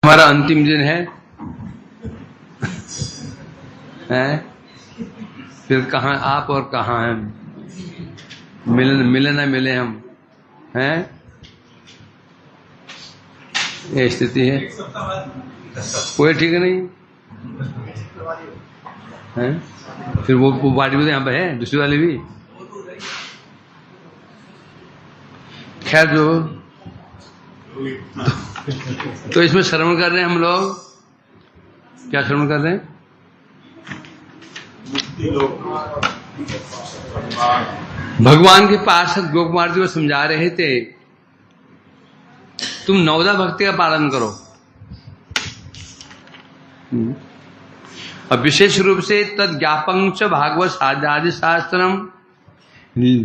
हमारा अंतिम दिन है, फिर कहाँ आप और कहाँ हैं, मिले ना मिले हम हैं, ये स्थिति है। कोई ठीक नहीं है। फिर वो पार्टी भी यहाँ पे है, दूसरी वाली भी। खैर जो तो इसमें श्रवण कर रहे हैं हम लोग। क्या श्रवण कर रहे हैं? भगवान के पास गोप कुमार जी को समझा रहे थे, तुम नवदा भक्ति का पालन करो। और विशेष रूप से तद ज्ञापं च भागवत साध्यादि शास्त्रम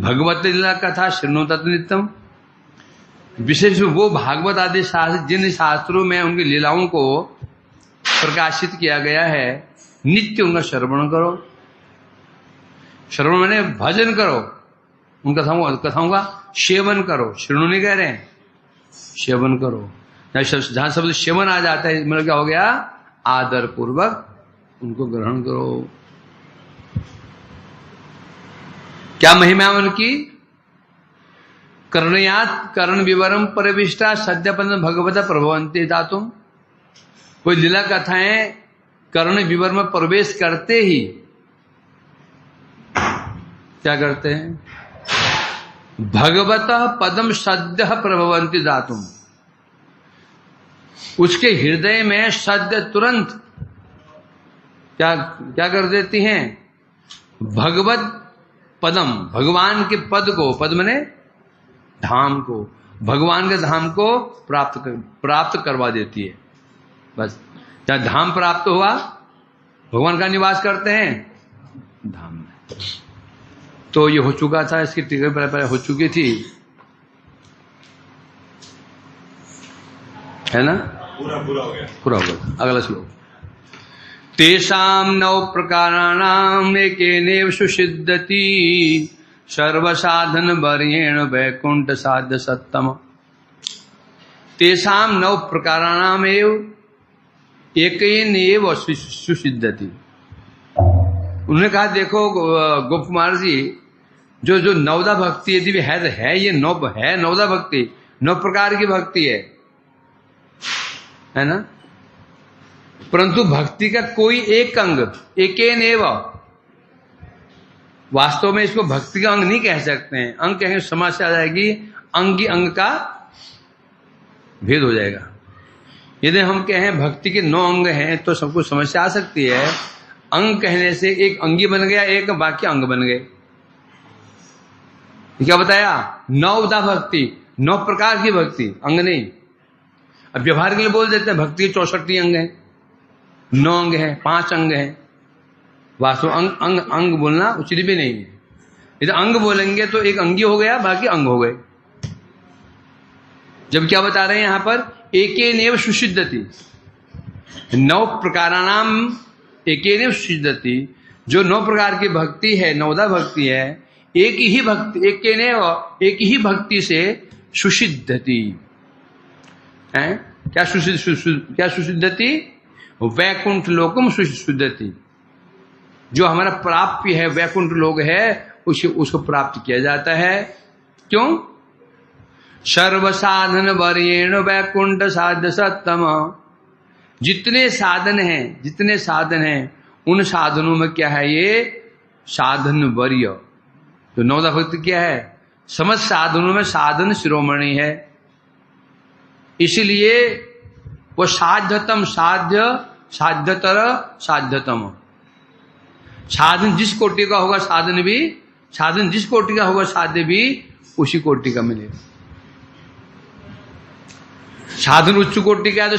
भगवत लीला कथा शृणु तत् नित्यम। विशेष रूप वो भागवत आदि शास्त्र जिन शास्त्रों में उनकी लीलाओं को प्रकाशित किया गया है, नित्य उनका श्रवण करो। श्रवण माने भजन करो, उन कथाओं का सेवन करो। श्रृणु नहीं कह रहे हैं, सेवन करो। जहां शब्द सेवन आ जाता है, मतलब क्या हो गया? आदर पूर्वक उनको ग्रहण करो। क्या महिमा उनकी? कर्णयात कर्ण विवरम परिविष्टा सद्यपन भगवता प्रभवंती दातुम। कोई लीला कथाएं कर्ण विवर में प्रवेश करते ही क्या करते हैं? भगवतः पदम सद्य प्रभवंती दातुम। उसके हृदय में सद्य तुरंत क्या कर देती हैं? भगवत पदम, भगवान के पद को, पद मने धाम को, भगवान के धाम को प्राप्त करवा देती है। बस जहां धाम प्राप्त हुआ, भगवान का निवास करते हैं धाम में। तो ये हो चुका था, इसकी टीका पहले हो चुकी थी, है ना? पूरा हो गया। अगला श्लोक। तेषां नौ प्रकाराणाम एकेनेव सुसिद्धति सर्वसाधन वर्येण वैकुंठ साध्य सत्तम। तेषां नौ प्रकाराणाम एव एकेनेव सुसिद्धति। उन्होंने कहा, देखो गोप कुमार जी, जो नवदा भक्ति यदि है ये नवदा भक्ति, 9 प्रकार की भक्ति है ना? परंतु भक्ति का कोई एक अंग, एकेनेव, वास्तव में इसको भक्ति का अंग नहीं कह सकते हैं। अंग कहेंगे समस्या आ जाएगी, अंगी अंग का भेद हो जाएगा। यदि हम कहें भक्ति के 9 अंग हैं तो सबको समस्या आ सकती है। अंग कहने से एक अंगी बन गया, एक बाकी अंग बन गए। क्या बताया? नवदा भक्ति, 9 प्रकार की भक्ति, अंग नहीं। अब व्यवहार के लिए बोल देते हैं भक्ति के 64 अंग हैं, 9 अंग हैं, 5 अंग हैं। वास्तव अंग बोलना उचित भी नहीं है। यदि अंग बोलेंगे तो एक अंगी हो गया, बाकी अंग हो गए। जब क्या बता रहे हैं यहां पर? एकेनेव सुसिद्धति, 9 प्रकाराणाम एकेनेव सुसिद्धति। जो 9 प्रकार की भक्ति है, नवदा भक्ति है, एक ही भक्ति, एक ही भक्ति से सुसिद्धति है। क्या सुसिद्धति? वैकुंठ लोकम सुसिद्धति। जो हमारा प्राप्य है, वैकुंठ लोक है, उसको प्राप्त किया जाता है। क्यों? सर्व साधन वर्येण वैकुंठ साध्य सत्तम। जितने साधन हैं उन साधनों में क्या है? ये साधन वर्य। तो नवदा भक्ति क्या है? समस्त साधनों में साधन शिरोमणि है। इसलिए वो साध्यतम, साध्यतर, साध्यतम। साधन जिस कोटि का होगा, साधन जिस कोटि का होगा, साध्य भी उसी कोटि का मिलेगा। साधन उच्च कोटि का है तो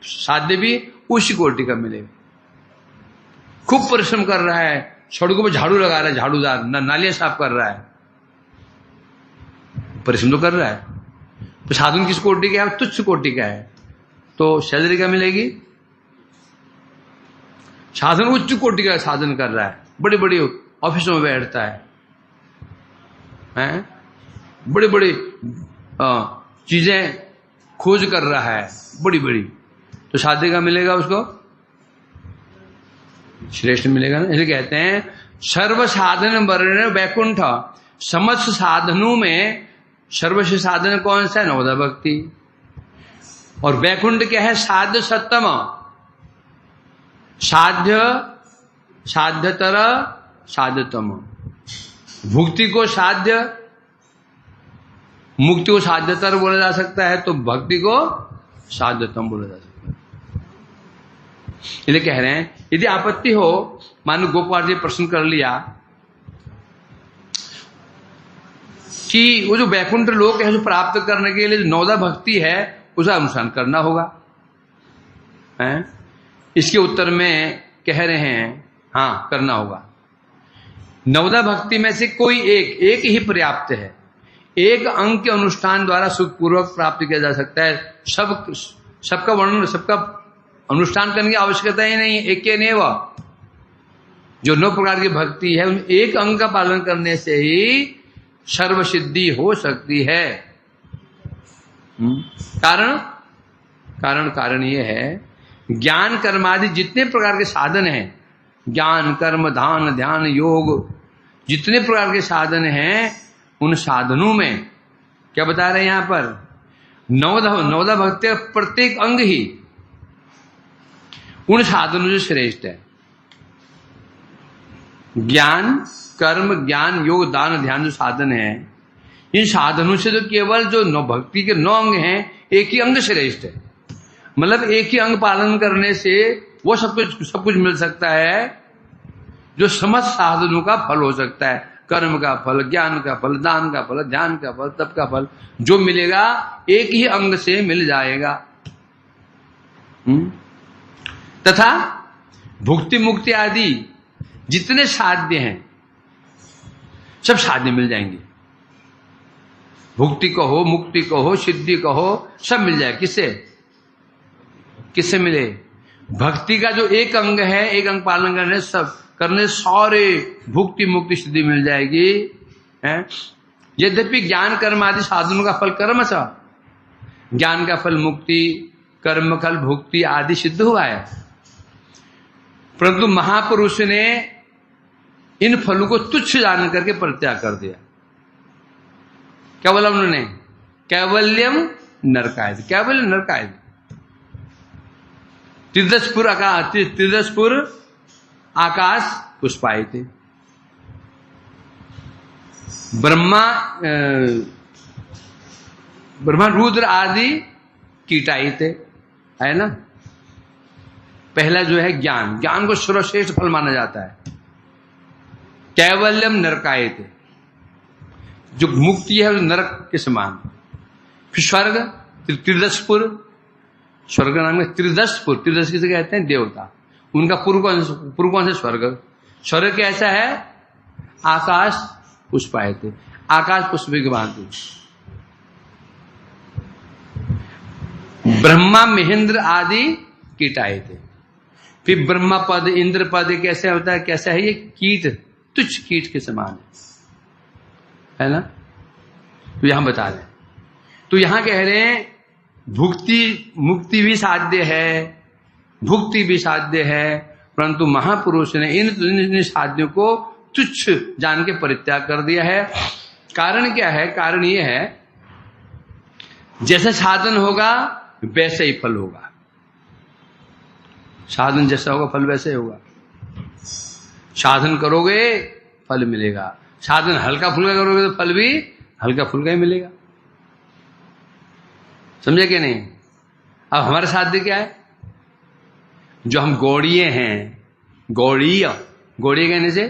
साध्य भी उसी कोटि का मिलेगा। खूब परिश्रम कर रहा है, सड़कों पर झाड़ू लगा रहा है, झाड़ूदार नालियां साफ कर रहा है, परिश्रम तो कर रहा है। तो साधन किस कोटि का है? तुच्छ कोटि का है, तो सैलरी क्या मिलेगी? साधन उच्च कोटि का साधन कर रहा है, बड़े बड़े ऑफिसों में बैठता है, बड़ी चीजें खोज कर रहा है, बड़ी बड़ी तो साध्य का मिलेगा उसको, श्रेष्ठ मिलेगा ना। इसलिए कहते हैं सर्व साधन वर्ण वैकुंठ, समस्त साधनों में सर्वश्रेष्ठ साधन कौन सा है? नवदा भक्ति। और वैकुंठ क्या है? साध्य सत्तम, साध्य साध्यतर साध्यतम। भुक्ति को साध्य, मुक्ति को साध्यतर बोला जा सकता है, तो भक्ति को साध्यतम बोला जा सकता है। इसलिए कह रहे हैं यदि आपत्ति हो, मानो गोपाल जी प्रश्न कर लिया कि वो जो वैकुंठ लोक है जो प्राप्त करने के लिए जो नवदा भक्ति है उसका अनुसरण करना होगा, है? इसके उत्तर में कह रहे हैं हाँ करना होगा। नवदा भक्ति में से कोई एक ही पर्याप्त है। एक अंग के अनुष्ठान द्वारा सुखपूर्वक प्राप्त किया जा सकता है। सबका वर्णन, सबका अनुष्ठान करने की आवश्यकता ही नहीं है। एक के नेव जो 9 प्रकार की भक्ति है, उन एक अंग का पालन करने से ही सर्व सिद्धि हो सकती है। कारण ये है ज्ञान कर्मादि जितने प्रकार के साधन हैं, ज्ञान कर्म दान ध्यान योग, जितने प्रकार के साधन हैं, उन साधनों में क्या बता रहे हैं यहां पर? नवदा भक्ति का प्रत्येक अंग ही उन साधनों से श्रेष्ठ है। ज्ञान कर्म ज्ञान योग दान ध्यान जो साधन है, इन साधनों से तो केवल जो भक्ति के 9 अंग हैं, एक ही अंग श्रेष्ठ है। मतलब एक ही अंग पालन करने से वो सब कुछ मिल सकता है जो समस्त साधनों का फल हो सकता है। कर्म का फल, ज्ञान का फल, दान का फल, ध्यान का फल, तप का फल जो मिलेगा एक ही अंग से मिल जाएगा। तथा भुक्ति मुक्ति आदि जितने साध्य हैं सब साध्य मिल जाएंगे। भुक्ति कहो, मुक्ति कहो, सिद्धि कहो, सब मिल जाए। किससे मिले? भक्ति का जो एक अंग है, एक अंग पालन करने सारे भुक्ति मुक्ति सिद्धि मिल जाएगी। यद्यपि ज्ञान कर्म आदि साधनों का फल कर्म सा, ज्ञान का फल मुक्ति, कर्म फल भुक्ति आदि सिद्ध हुआ है, परंतु महापुरुष ने इन फलों को तुच्छ जान करके परित्याग कर दिया। क्या बोला उन्होंने? कैवल्यम नरकाय, कैवल्य नरकाय। त्रिदशपुर आकाश पुष्पाए थे, ब्रह्मा रुद्र आदि कीटाई थे, है ना। पहला जो है ज्ञान को सर्वश्रेष्ठ फल माना जाता है। कैवल्यम नरकाय थे, जो मुक्ति है नरक के समान। फिर स्वर्ग त्रिदशपुर, स्वर्ग नाम है त्रिदशपुर। त्रिदश किसे कहते हैं? देवता। उनका पूर्व कौन से? स्वर्ग कैसा है? आकाश पुष्पाए थे, आकाश पुष्प की भांति। ब्रह्मा महेंद्र आदि कीटाए थे। फिर ब्रह्मा पद इंद्र पद कैसे होता है? कैसा है ये? कीट, तुच्छ कीट के समान है ना। तो यहां बता रहे, तो यहां कह रहे हैं भुक्ति मुक्ति भी साध्य है, भुक्ति भी साध्य है, परंतु महापुरुष ने इन साध्यों को तुच्छ जान के परित्याग कर दिया है। कारण क्या है? कारण ये है जैसे साधन होगा वैसे ही फल होगा। साधन जैसा होगा फल वैसे ही होगा। साधन करोगे फल मिलेगा, साधन हल्का फुल्का करोगे तो फल भी हल्का फुल्का ही मिलेगा। समझे कि नहीं? अब हमारा साध्य क्या है? जो हम गौड़िए हैं, गौड़ीय कहने से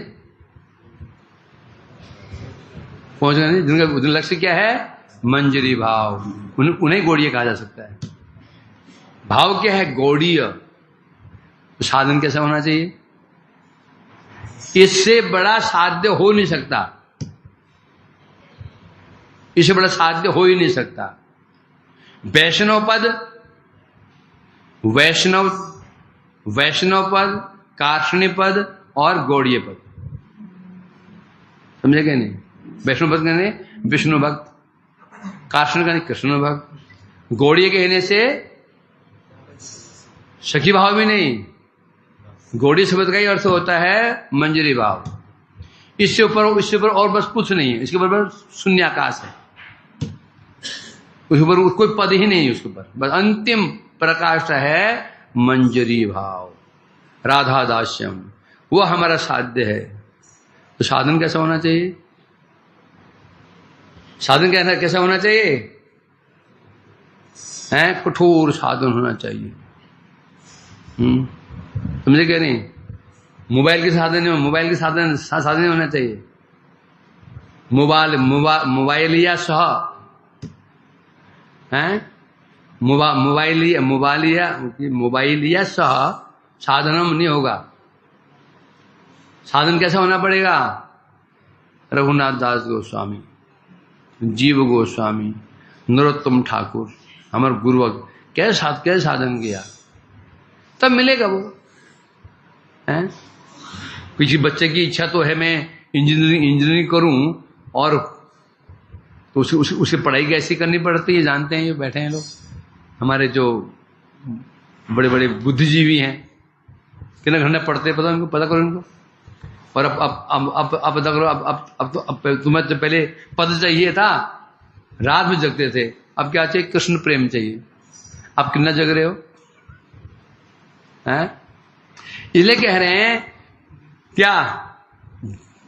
पहुंच गए, जिनका लक्ष्य क्या है? मंजरी भाव, उन्हें गौड़ीय कहा जा सकता है। भाव क्या है? गौड़ीय। तो साधन कैसा होना चाहिए? इससे बड़ा साध्य हो नहीं सकता, इससे बड़ा साध्य हो ही नहीं सकता। वैष्णव पद, कार्षणी पद और गौड़ीय पद। समझे क्या नहीं? वैष्णव पद कहने विष्णु भक्त, कार्षण कहने कृष्ण भक्त, गौड़ीय कहने से सखी भाव भी नहीं, गौड़ी शब्द का ही अर्थ होता है मंजरी भाव। इससे ऊपर और बस कुछ नहीं है, इसके ऊपर बस शून्याकाश है, उसके ऊपर कोई पद ही नहीं है, उसके ऊपर बस अंतिम प्रकाश है मंजरी भाव, राधा दास्यम, वो हमारा साध्य है। तो साधन कैसा होना चाहिए? साधन कैसा होना चाहिए? है कठोर साधन होना चाहिए। समझे कह रहे हैं? मोबाइल के साधन साधन होना चाहिए। मोबाइलिया सह है, मोबाइलिया सह साधनम नहीं होगा। साधन कैसा होना पड़ेगा? रघुनाथ दास गोस्वामी, जीव गोस्वामी, नरोत्तम ठाकुर, हमारे गुरुवर्ग कैसे साधन किया, तब मिलेगा वो। हैं? किसी बच्चे की इच्छा तो है मैं इंजीनियरिंग करूं, और तो उसे पढ़ाई कैसी करनी पड़ती है जानते हैं ये बैठे हैं लोग, हमारे जो बड़े बड़े बुद्धिजीवी हैं, कितना घंटा पढ़ते हैं पता करो इनको। और अब पता करो, अब तुम्हें तो पहले पद चाहिए था, रात में जगते थे, अब क्या चाहिए? कृष्ण प्रेम चाहिए। अब कितना जग रहे हो? हैं? इसलिए कह रहे हैं क्या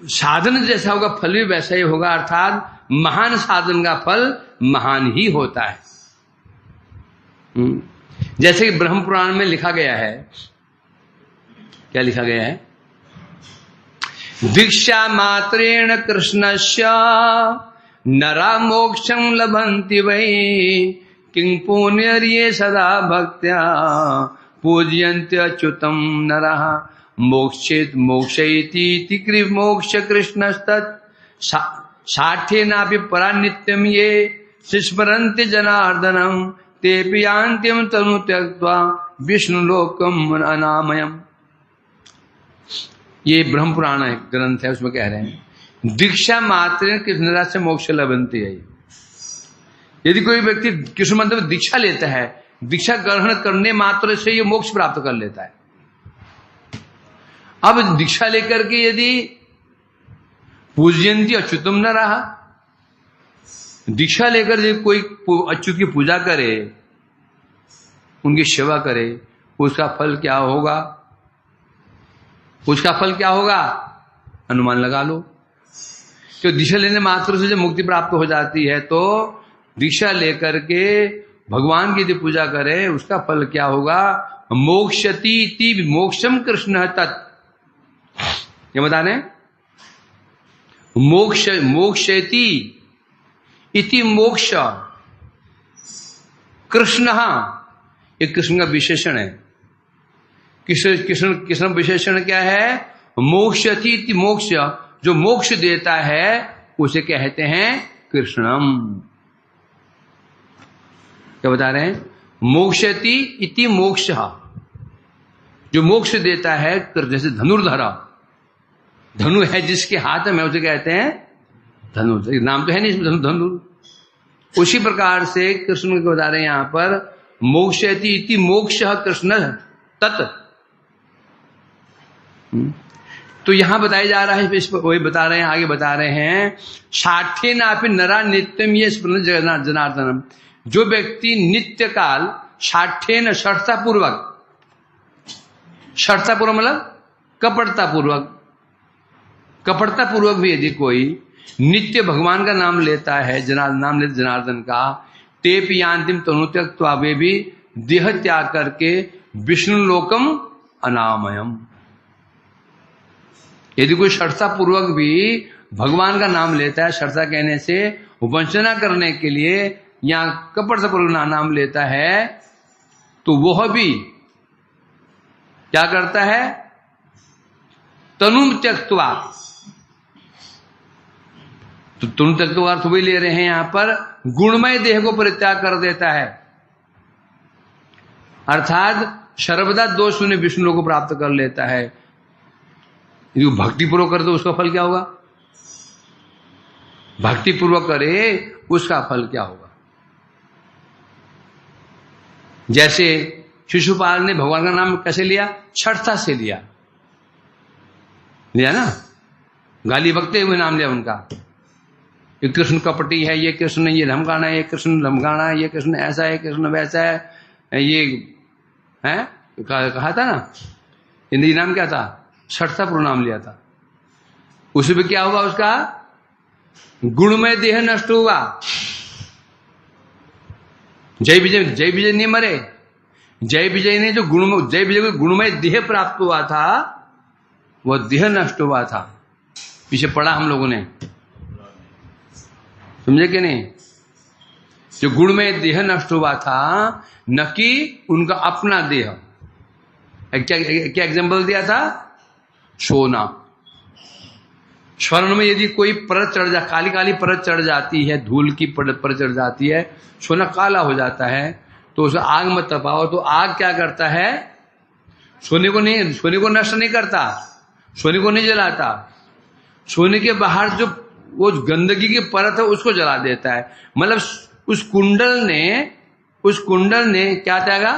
साधन जैसा होगा फल भी वैसा ही होगा, अर्थात महान साधन का फल महान ही होता है। जैसे कि ब्रह्म पुराण में लिखा गया है, क्या लिखा गया है? दीक्षा मात्रेण कृष्णस्य नरा मोक्षं लभन्ति वै किं पुण्यर्ये सदा भक्त्या पूजयन्ति अच्युतं नरः मोक्षयति मोक्ष कृष्णस्तत् साठ्येनापि परा नित्यं ये स्मरन्ति जनार्दनं तेऽपि यान्त्यं तनु त्यक्त्वा विष्णुलोकम् अनामयम्। ये ब्रह्म पुराण है, ग्रंथ है, उसमें कह रहे हैं दीक्षा मात्र कृष्ण से मोक्ष लभन्ति है। यदि कोई व्यक्ति कृष्ण मंत्र में दीक्षा लेता है, दीक्षा ग्रहण करने मात्र से ये मोक्ष प्राप्त कर लेता है। अब दीक्षा लेकर के यदि पूजयंती अच्युतम न रहा, दीक्षा लेकर यदि कोई अच्युत की पूजा करे, उनकी सेवा करे, उसका फल क्या होगा? उसका फल क्या होगा? अनुमान लगा लो। तो दीक्षा लेने मात्र से जब मुक्ति प्राप्त हो जाती है, तो दीक्षा लेकर के भगवान की यदि पूजा करे, उसका फल क्या होगा? मोक्षति मोक्षम कृष्ण तत्, ये बता रहे मोक्षति इति मोक्ष कृष्ण, ये कृष्ण का विशेषण है। कृष्ण विशेषण क्या है? मोक्षति इति मोक्ष, जो मोक्ष देता है उसे कहते हैं कृष्णम। क्या बता रहे हैं? मोक्षति इति मोक्ष, जो मोक्ष देता है, जैसे धनुर्धरा, धनु है जिसके हाथ में, उसे कहते हैं धनु। नाम तो है नहीं इसमें, धनु। उसी प्रकार से कृष्ण को बता रहे हैं यहां पर मोक्षति इति मोक्ष कृष्ण तत्। तो यहां बताया जा रहा है, इस पर वही बता रहे हैं, आगे बता रहे हैं साठ्य नापि नरा नित्यम ये जनार्दनम, जो व्यक्ति नित्य काल साठ्येन शर्ता पूर्वक मतलब कपटता पूर्वक भी यदि कोई नित्य भगवान का नाम लेता है, नाम लेते जनार्दन का, तेप यांतिम तनु त्यक्त्वा, वे भी देह त्याग करके विष्णु लोकम अनामयम। यदि कोई शर्ता पूर्वक भी भगवान का नाम लेता है, शर्ता कहने से वंचना करने के लिए या कपटता पूर्वक नाम लेता है, तो वह भी क्या करता है? तनु त्यक्त्वा, तो तनु त्यक्त्वा अर्थ वही ले रहे हैं यहां पर, गुणमय देह को परित्याग कर देता है, अर्थात सर्वदा दोष शून्य विष्णु को प्राप्त कर लेता है। यदि भक्ति पूर्वक करे तो उसका फल क्या होगा? भक्ति पूर्वक करे उसका फल क्या होगा? जैसे शिशुपाल ने भगवान का नाम कैसे लिया? छठता से लिया ना, गाली बकते हुए नाम लिया उनका। ये कृष्ण कपटी है, ये कृष्ण ये धमकाना है, ये कृष्ण धमकाना है, ये कृष्ण ऐसा है, कृष्ण वैसा है, ये है कहा था ना। हिंदी नाम क्या था? छठता प्रोनाम लिया था। उसमें क्या हुआ? उसका गुणमय देह नष्ट हुआ। जय विजय नहीं मरे। जय विजय ने जो जय विजय को गुणमय देह प्राप्त हुआ था, वह देह नष्ट हुआ था। पीछे पढ़ा हम लोगों ने, समझे कि नहीं? जो गुणमय देह नष्ट हुआ था, न कि उनका अपना देह। क्या एग्जाम्पल दिया था? सोना। स्वर्ण में यदि कोई परत चढ़ जा, काली काली परत चढ़ जाती है, धूल की परत चढ़ जाती है, सोना काला हो जाता है, तो उसे आग में तपाओ तो आग क्या करता है? सोने को नष्ट नहीं करता, सोने को नहीं जलाता। सोने के बाहर जो वो गंदगी की परत है उसको जला देता है। मतलब उस कुंडल ने क्या त्यागा?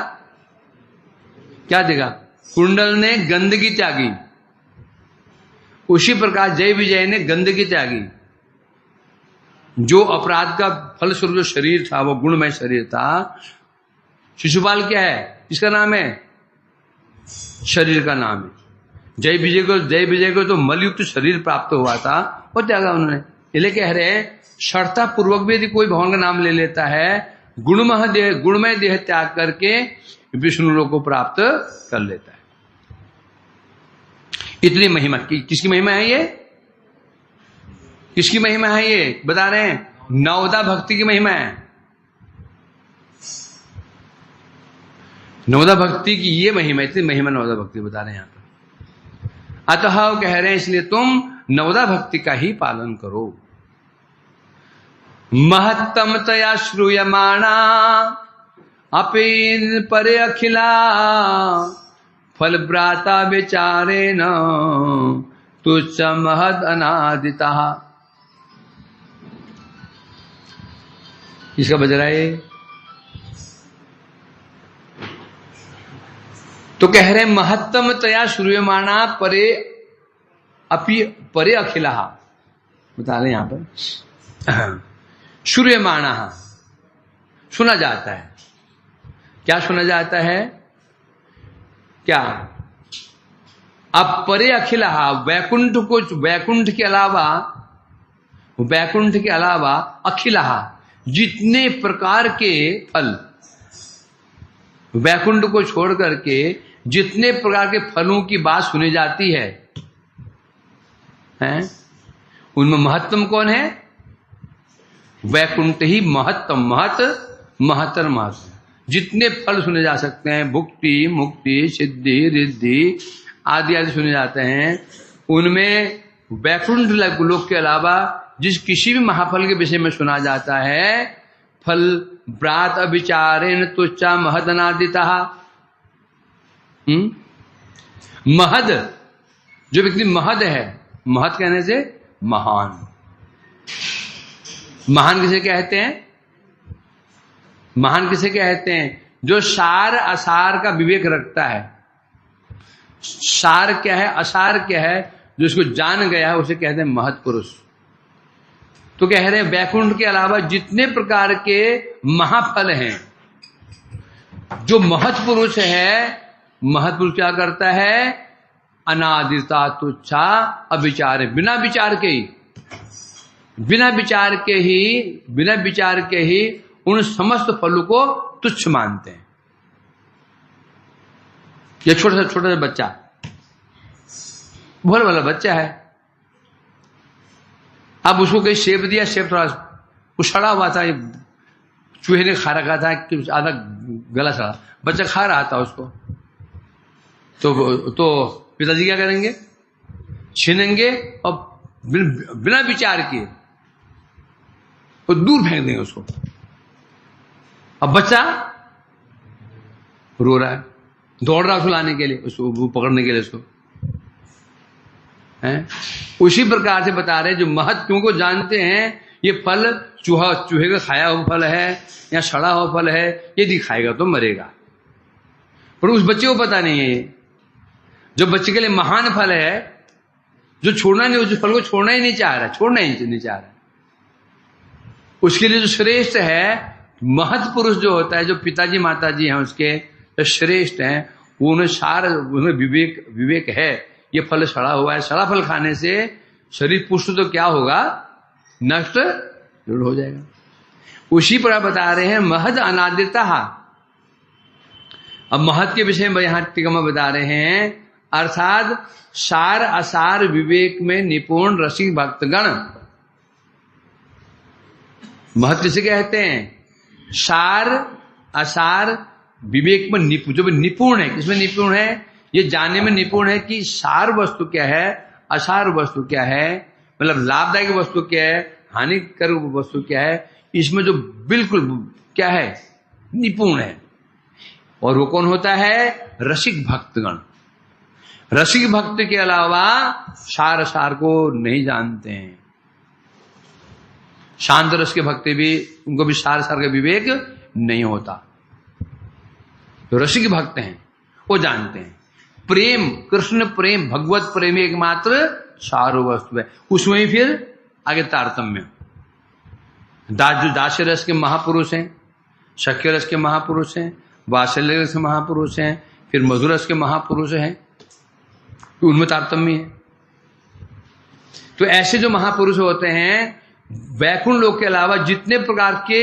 क्या देगा? कुंडल ने गंदगी त्यागी। उसी प्रकार जय विजय ने गंदगी त्यागी। जो अपराध का फलस्वरूप जो शरीर था, वो गुणमय शरीर था। शिशुपाल क्या है? इसका नाम है, शरीर का नाम है। जय विजय को तो मलयुक्त शरीर प्राप्त हुआ था, वो त्यागा उन्होंने। इसलिए कह रहे हैं, शर्ता पूर्वक भी यदि कोई भगवान का नाम ले लेता है, गुणमय देह त्याग करके विष्णु लोक को प्राप्त कर लेता है। इतनी महिमा किसकी महिमा है? ये किसकी महिमा है? ये बता रहे हैं, नवदा भक्ति की महिमा है। नवदा भक्ति की ये महिमा, इतनी महिमा नवदा भक्ति बता रहे हैं यहां पर। अतः वो कह रहे हैं, इसलिए तुम नवदा भक्ति का ही पालन करो। महत्तम तया श्रूयमाणा अपि परे अखिला फल ब्राता विचारेण तुच्छ महद अनादिता। इसका बज रहा है। तो कह रहे महत्तम तया श्रूयमाणा परे अपि परे अखिला, बता रहे यहां पर। श्रूयमाणा सुना जाता है। क्या सुना जाता है? क्या? अब परे अखिला, वैकुंठ के अलावा अखिला, जितने प्रकार के फल, वैकुंठ को छोड़ करके जितने प्रकार के फलों की बात सुनी जाती है, हैं? उनमें महत्तम कौन है? वैकुंठ ही महत्तम, महत्तर महत्व। जितने फल सुने जा सकते हैं, भुक्ति, मुक्ति, सिद्धि, रिद्धि आदि आदि सुने जाते हैं, उनमें वैकुंठ लोक के अलावा जिस किसी भी महाफल के विषय में सुना जाता है, फल ब्रात अविचारेण तुच्छा महद अनादिता। महद, जो व्यक्ति महद है, महद कहने से महान। महान किसे कहते हैं? महान किसे कहते हैं? जो सार असार का विवेक रखता है। सार क्या है, असार क्या है, जो इसको जान गया है, उसे कहते हैं महत् पुरुष। तो कह रहे हैं वैकुंठ के अलावा जितने प्रकार के महाफल हैं, जो महत् पुरुष है, महत् पुरुष क्या करता है? अनादिता तुच्छा अविचार, बिना विचार के ही उन समस्त फलों को तुच्छ मानते हैं। ये छोटा सा बच्चा, भोला वाला बच्चा है, अब उसको कहीं सेब दिया, सेब थोड़ा सड़ा हुआ था, चूहे ने खा रखा था, आधा गला सड़ा, बच्चा खा रहा था उसको, तो पिताजी क्या करेंगे? छीनेंगे और बिना विचार किए वो दूर फेंक देंगे उसको। अब बच्चा रो रहा है, दौड़ रहा उसको लाने के लिए, उसको पकड़ने के लिए उसको है। उसी प्रकार से बता रहे जो महत्व को जानते हैं, ये फल चूहे का खाया हुआ फल है या सड़ा हुआ फल है, यदि खाएगा तो मरेगा। पर उस बच्चे को पता नहीं है ये जो बच्चे के लिए महान फल है, जो छोड़ना नहीं, उस फल को छोड़ना ही नहीं चाह रहा, छोड़ना ही नहीं चाह रहा, उसके लिए जो श्रेष्ठ है महत पुरुष जो होता है, जो पिताजी माताजी हैं उसके जो श्रेष्ठ हैं, वो उन्हें विवेक है। ये फल सड़ा हुआ है, सड़ा फल खाने से शरीर पुष्ट तो क्या होगा, नष्ट जरूर हो जाएगा। उसी पर बता रहे हैं महद अनादिता। अब महत के विषय में यहां टीका में बता रहे हैं, अर्थात सार असार विवेक में निपुण रसिक भक्तगण। महत किसे कहते हैं? सार असार विवेक में निपुण है। किसमें निपुण है? ये जानने में निपुण है कि सार वस्तु क्या है, असार वस्तु क्या है, मतलब लाभदायक वस्तु क्या है, हानिकारक वस्तु क्या है, इसमें जो बिल्कुल क्या है, निपुण है। और वो कौन होता है? रसिक भक्तगण। रसिक भक्त के अलावा सार असार को नहीं जानते हैं। शांत रस के भक्ति भी, उनको भी सार सार का विवेक नहीं होता। जो रसिक भक्त हैं वो जानते हैं। प्रेम, कृष्ण प्रेम, भगवत प्रेम एकमात्र सार वस्तु है। उसमें ही फिर आगे तारतम्य। जो दास्य रस के महापुरुष हैं, सख्य रस के महापुरुष हैं, वात्सल्य रस के महापुरुष हैं, फिर मधुर रस के महापुरुष हैं, तो उनमें तारतम्य है। तो ऐसे जो महापुरुष होते हैं, वैकुंठ लोक के अलावा जितने प्रकार के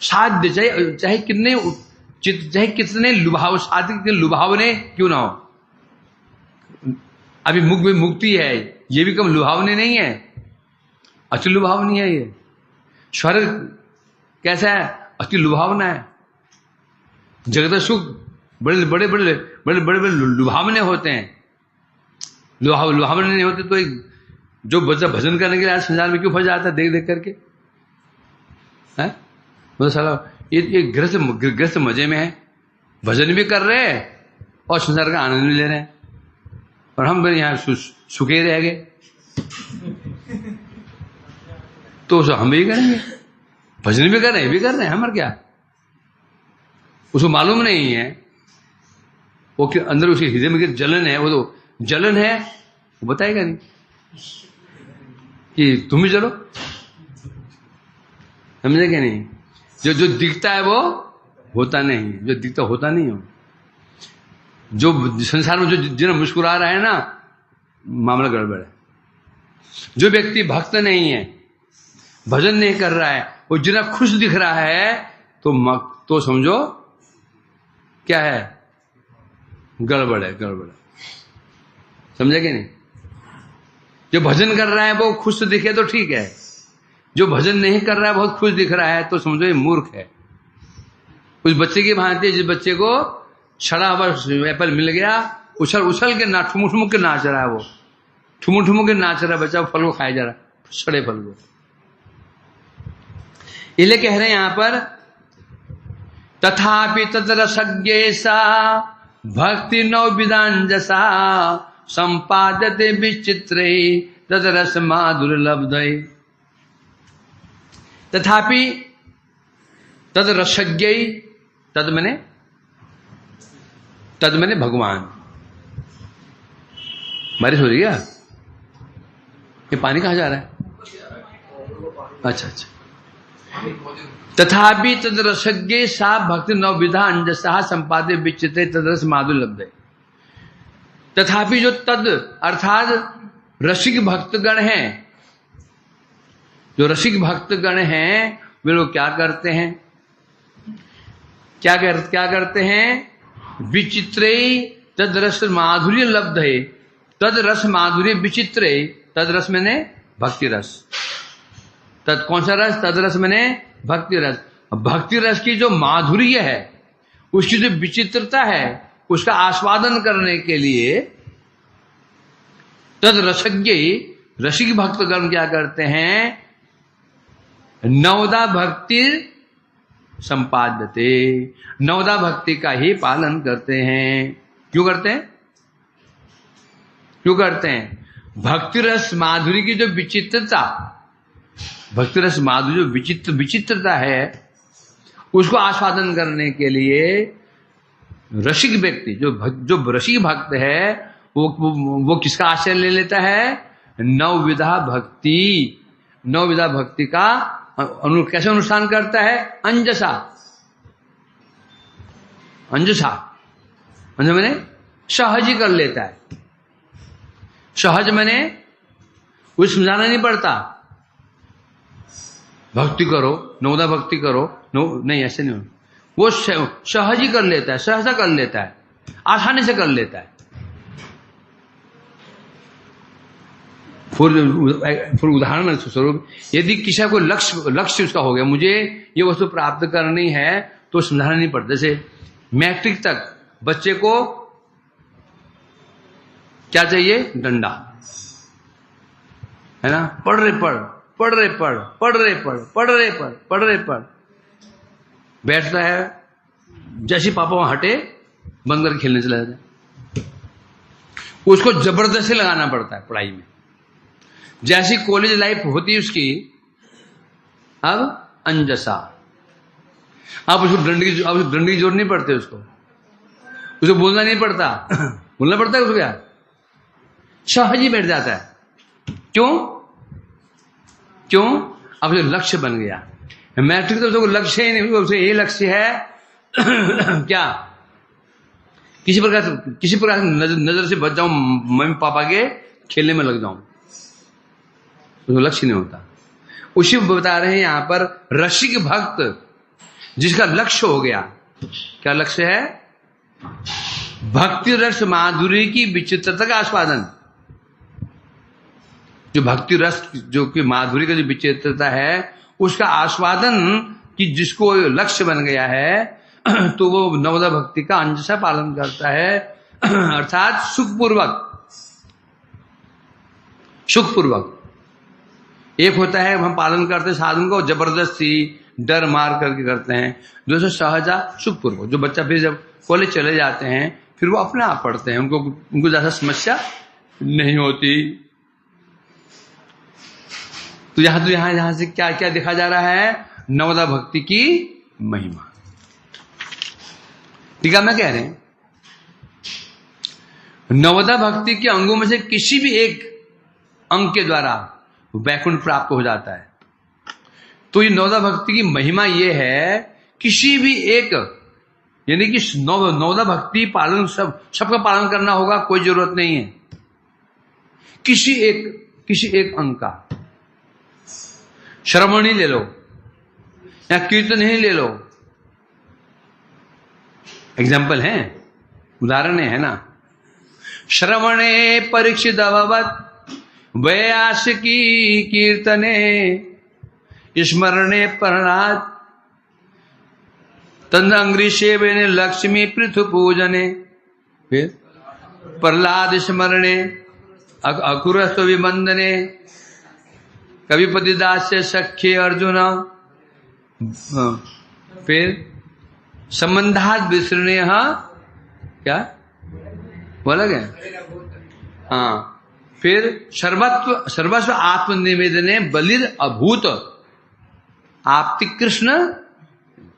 साध्य, चाहे कितने लुभाव, साध्य कितने लुभावने क्यों ना हो, अभी मुख में मुक्ति है, ये भी कम लुभावने नहीं है, अति लुभावनी है। ये स्वर्ग कैसा है? अति लुभावना है। जगत सुख बड़े बड़े बड़े बड़े बड़े बड़े लुभावने होते हैं। लुभावने नहीं होते तो एक जो बच्चा भजन करने के लिए आज संसार में क्यों फंस जाता है देख देख करके, है? मतलब साला ये गृहस्थ मजे में है, भजन भी कर रहे हैं और संसार का आनंद भी ले रहे हैं, और हम यहाँ सुखे रह गए। तो हम भी करेंगे, भजन भी कर रहे हैं, भी कर रहे हैं, हमारे क्या? उसको मालूम नहीं है वो कि अंदर उसके हृदय में जलन है। वो तो जलन है, वो बताएगा नहीं कि तुम भी चलो, समझे क्या नहीं? जो दिखता है वो होता नहीं, जो दिखता होता नहीं हो। जो संसार में जो जिन्हें मुस्कुरा रहा है ना, मामला गड़बड़ है। जो व्यक्ति भक्त नहीं है, भजन नहीं कर रहा है, वो जिन्हें खुश दिख रहा है, तो समझो क्या है, गड़बड़ है, गड़बड़ है। समझे कि नहीं? जो भजन कर रहा है वो खुश दिखे तो ठीक है, जो भजन नहीं कर रहा है बहुत खुश दिख रहा है तो समझो ये मूर्ख है। उस बच्चे की भांति, जिस बच्चे को छड़ा हुआ एप्पल मिल गया, उछल उछल के ठुमुक ठुमुक के नाच रहा है, वो ठुमुक ठुमुक के नाच रहा है बच्चा, फल को खाया जा रहा है, सड़े फल को। इसलिए कह रहे हैं यहां पर, तथापि तत्रसज्ञे सा भक्ति नौ विदान जसा संपादते विचित्रे तदरस माधुर लब्धे। तथापि तद रसज्ञ, तद मैंने भगवान। बारिश हो रही है? ये पानी कहां जा रहा है? अच्छा अच्छा। तथापि तद रसज्ञ सा भक्ति नवविधा अंजसा संपादे विचित्रे तदरस माधुर्य लब्धे। तथापि जो तद अर्थात रसिक भक्तगण हैं, जो रसिक भक्तगण हैं वे लोग क्या करते हैं? क्या करते हैं? विचित्रे तद रस माधुर्य लब्ध है। तद रस माधुर्य विचित्रे, तद रस मैंने भक्ति रस। तद कौन सा रस? तद रस मैंने भक्ति रस। भक्ति रस की जो माधुर्य है, उसकी जो विचित्रता है, उसका आस्वादन करने के लिए तद रसज्ञ रसिक भक्तगण क्या करते हैं? नवदा भक्ति संपादते, नवदा भक्ति का ही पालन करते हैं। क्यों करते हैं? क्यों करते हैं? भक्ति रस माधुरी की जो विचित्रता, भक्ति रस माधुरी जो विचित्रता है, उसको आस्वादन करने के लिए रसिक व्यक्ति, जो रसिक भक्त है, वो किसका आश्रय ले लेता है? नवविधा भक्ति। नवविधा भक्ति का कैसे अनुष्ठान करता है? अंजसा। अंजसा मैंने सहज ही कर लेता है। सहज मैंने कुछ समझाना नहीं पड़ता, भक्ति करो, नवदा भक्ति करो, नहीं ऐसे नहीं, वो सहज ही कर लेता है, सहसा कर लेता है, आसानी से कर लेता है। फिर उदाहरण स्वरूप, यदि किसी को लक्ष्य उसका हो गया, मुझे ये वस्तु प्राप्त करनी है, तो समझाना नहीं पड़ता। जैसे मैट्रिक तक बच्चे को क्या चाहिए? डंडा, है ना? पढ़ रहे बैठता है, जैसे पापा वहां हटे बंद करके खेलने चला जाता है। उसको जबरदस्ती लगाना पड़ता है पढ़ाई में। जैसी कॉलेज लाइफ होती है उसकी, अब अंजसा। अब उसको डंडे की जरूरत नहीं पड़ती, उसको बोलना नहीं पड़ता। बोलना पड़ता है उसको क्या? सहज ही बैठ जाता है। क्यों? अब जो लक्ष्य बन गया। मैट्रिक तो उसको लक्ष्य ही नहीं, उसे ये लक्ष्य है क्या? किसी प्रकार नजर से बच जाऊं, मम्मी पापा के खेलने में लग जाऊं, उसको लक्ष्य नहीं होता। उसी बता रहे हैं यहां पर, रसिक भक्त जिसका लक्ष्य हो गया। क्या लक्ष्य है? भक्ति रस माधुरी की विचित्रता का आस्वादन। जो भक्ति रस, जो कि माधुरी का जो विचित्रता है, उसका आस्वादन कि जिसको लक्ष्य बन गया है, तो वो नवदा भक्ति का अंजसा पालन करता है, अर्थात सुखपूर्वक। एक होता है हम पालन करते साधन को जबरदस्ती डर मार करके करते हैं, दूसरा सहजा सुखपूर्वक। जो बच्चा फिर जब कॉलेज चले जाते हैं, फिर वो अपने आप पढ़ते हैं, उनको ज्यादा समस्या नहीं होती। तो यहां से क्या क्या देखा जा रहा है? नवदा भक्ति की महिमा। ठीक है, मैं कह रहे हैं नवदा भक्ति के अंगों में से किसी भी एक अंग के द्वारा वैकुंठ प्राप्त हो जाता है। तो ये नवदा भक्ति की महिमा ये है, किसी भी एक, यानी कि नवदा भक्ति पालन सबका पालन करना होगा, कोई जरूरत नहीं है। किसी एक अंग का श्रवण ही ले लो या कीर्तन ही ले लो, एग्जाम्पल है, उदाहरण है ना। श्रवणे परीक्षित अभवत् व्यास की कीर्तने स्मरणे प्रहलाद तंद्री सेवने लक्ष्मी पृथु पूजने। फिर प्रहलाद स्मरणे अकुरस्व विबंधने कविपति दास से सख्य अर्जुन। फिर संबंधात विसृण्य, क्या बोला गया? हाँ। फिर सर्वस्व आत्मनिवेदने बलिर अभूत आपतिक कृष्ण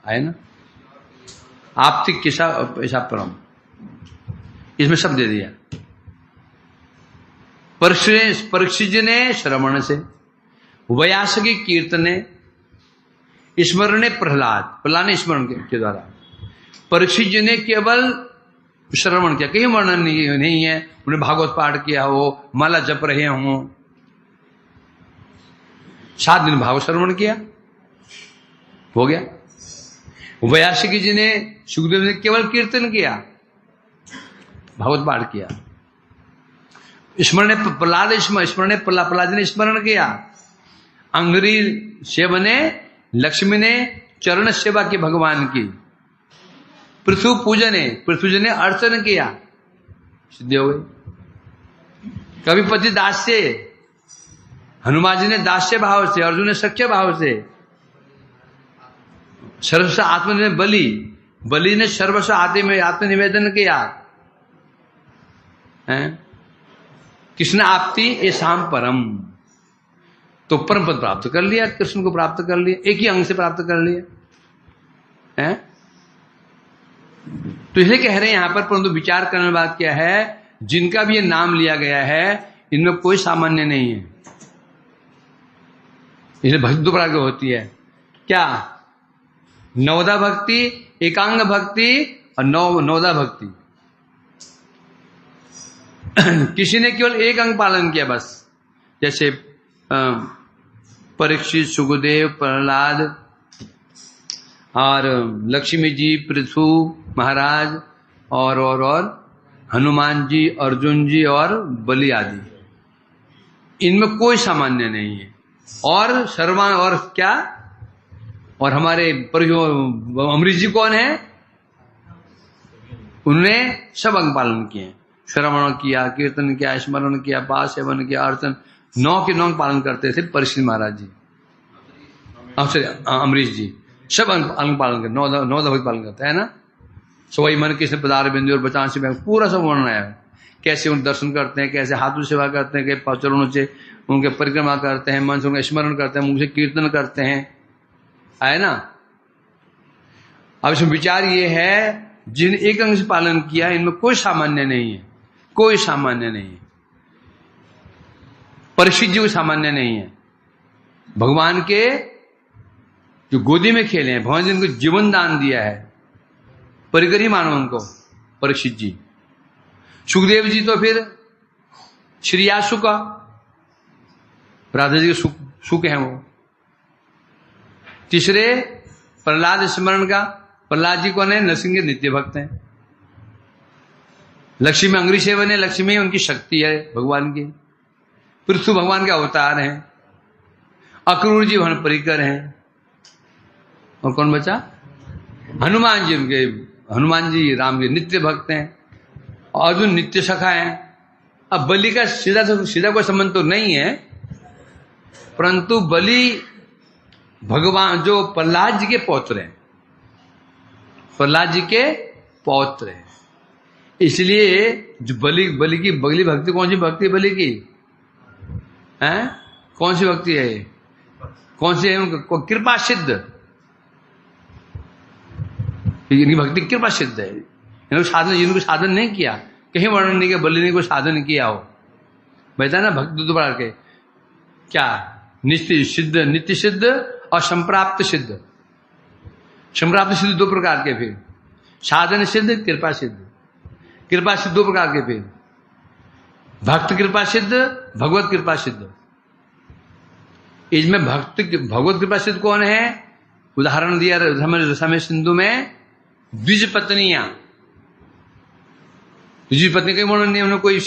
है ना, आपतिक ऐसा परम, इसमें सब दे दिया। परीक्षित ने श्रवण से, व्यास की कीर्तने, स्मरणे प्रहलाद ने स्मरण के द्वारा, परीक्षित जी ने केवल श्रवण किया, कहीं वर्णन नहीं है, उन्हें भागवत पाठ किया हो, माला जप रहे हों, 7 दिन भागवत श्रवण किया, हो गया। व्यासिकी जी ने, सुखदेव ने केवल कीर्तन किया, भागवत पाठ किया। स्मरण प्रहलाद ने स्मरण किया। अंग्री सेवने, लक्ष्मी ने चरण सेवा की भगवान की। पृथु पूजने, पृथ्वी ने अर्चन किया, सिद्धि हो गई। कविपति दास्य, हनुमान जी ने दास्य भाव से, अर्जुन ने सख्य भाव से। सर्वस्व आत्मनिवेदन बलि ने सर्वस्व आत्मनिवेदन किया है। कृष्ण आपती ये शाम परम, तो परम पद प्राप्त कर लिया, कृष्ण को प्राप्त कर लिया, एक ही अंग से प्राप्त कर लिया है। तो इसलिए कह रहे हैं यहां पर, परंतु विचार करने की बात क्या है, जिनका भी ये नाम लिया गया है इनमें कोई सामान्य नहीं है। इसलिए भक्ति दो प्रकार की होती है। क्या? नवदा भक्ति, एकांग भक्ति और नवदा भक्ति। किसी ने केवल एक अंग पालन किया बस, जैसे परीक्षित, सुखदेव, प्रहलाद और लक्ष्मी जी, पृथु महाराज और हनुमान जी, अर्जुन जी और बलि आदि, इनमें कोई सामान्य नहीं है। और सर्वान और क्या, और हमारे अमरीश जी कौन है, उन्होंने सब अंग पालन किए, श्रवण किया, कीर्तन किया, स्मरण किया, पास सेवन किया, अर्चन, 9 के 9 पालन करते थे परीक्षित महाराज जी, अमरीश जी, सब अंग पालन करते, 9 भक्त पालन करते है ना। सवई मन कृष्ण पदार बिंदु और बचान से पूरा सब वर्णन आया है, कैसे उन दर्शन करते हैं, कैसे हाथों सेवा करते हैं, कैसे चरणों से उनके परिक्रमा करते हैं, मन से उनका स्मरण करते हैं, मुंह से कीर्तन करते हैं, है ना। अब इसमें विचार ये है, जिन एक अंग से पालन किया इनमें कोई सामान्य नहीं है, कोई सामान्य नहीं है। परीक्षित जी को सामान्य नहीं है, भगवान के जो गोदी में खेले हैं, भगवान जी ने उनको जीवन दान दिया है, परिकर ही मानो उनको परीक्षित जी। सुखदेव जी तो फिर श्रीयासु का, राधा जी के सुख है वो। तीसरे प्रहलाद स्मरण का, प्रहलाद जी कौन है, नरसिंह के नित्य भक्त हैं। लक्ष्मी अंग्री सेवन है, लक्ष्मी उनकी शक्ति है भगवान की। पृथु भगवान के अवतार हैं। अक्रूर जी भवन परिकर हैं। और कौन बचा, हनुमान जी, उनके हनुमान जी राम के नित्य भक्त हैं। अर्जुन नित्य सखा है। अब बलि का सीधा कोई संबंध तो नहीं है, परंतु बलि भगवान जो प्रहलाद जी के पौत्र हैं, प्रहलाद जी के पौत्र हैं, इसलिए जो बलि की भक्ति, कौन सी भक्ति है बलि की, है कौन सी भक्ति है, कौन सी है उनको, कृपा सिद्ध, इनकी भक्ति कृपा सिद्ध है। जिनको साधन नहीं किया, कहीं वर्णन नहीं किया बलि ने कोई साधन किया हो, बता ना भक्ति दो प्रकार के, क्या, नित्य सिद्ध और संप्राप्त सिद्ध। संप्राप्त सिद्ध दो प्रकार के, फिर साधन सिद्ध, कृपा सिद्ध। कृपा सिद्ध दो प्रकार के, फिर भक्त कृपा सिद्ध, भगवत कृपा सिद्ध। इसमें भगवत कृपा सिद्ध कौन है, उदाहरण दिया रसमय सिंधु में, द्विज पत्नियां। द्विज पत्नी का वर्णन नहीं, उन्होंने कोई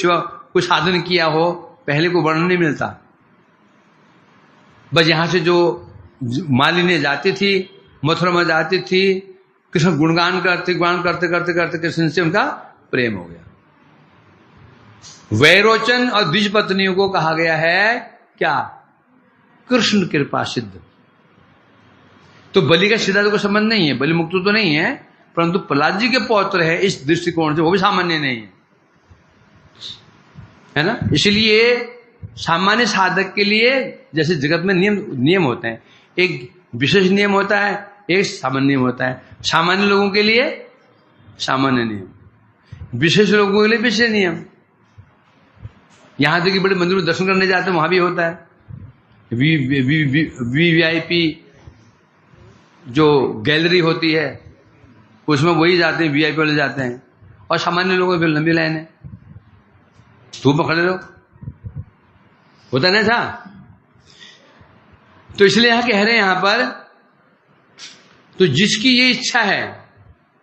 साधन किया हो, पहले को वर्णन नहीं मिलता। बस यहां से जो मालिनी जाती थी, मथुरा में जाती थी, कृष्ण गुणगान करते करते कृष्ण से उनका प्रेम हो गया। वैरोचन और द्विज पत्नियों को कहा गया है क्या, कृष्ण कृपा सिद्ध। तो बलि का सीधा तो कोई संबंध नहीं है, बलि मुक्त तो नहीं है, परंतु प्रहलाद जी के पौत्र है, इस दृष्टिकोण से वो भी सामान्य नहीं है ना। इसलिए सामान्य साधक के लिए, जैसे जगत में नियम होते हैं, एक विशेष नियम होता है, एक सामान्य नियम होता है। सामान्य लोगों के लिए सामान्य नियम, विशेष लोगों के लिए विशेष नियम। यहां तक कि बड़े मंदिर में दर्शन करने जाते हैं, वहां भी होता है वीवीआईपी जो गैलरी होती है, उसमें वही जाते हैं, वीआईपी वाले जाते हैं, और सामान्य लोगों की लंबी लाइन है, धूप में खड़े रहो, होता नहीं था। तो इसलिए यहां कह रहे हैं यहां पर, तो जिसकी ये इच्छा है,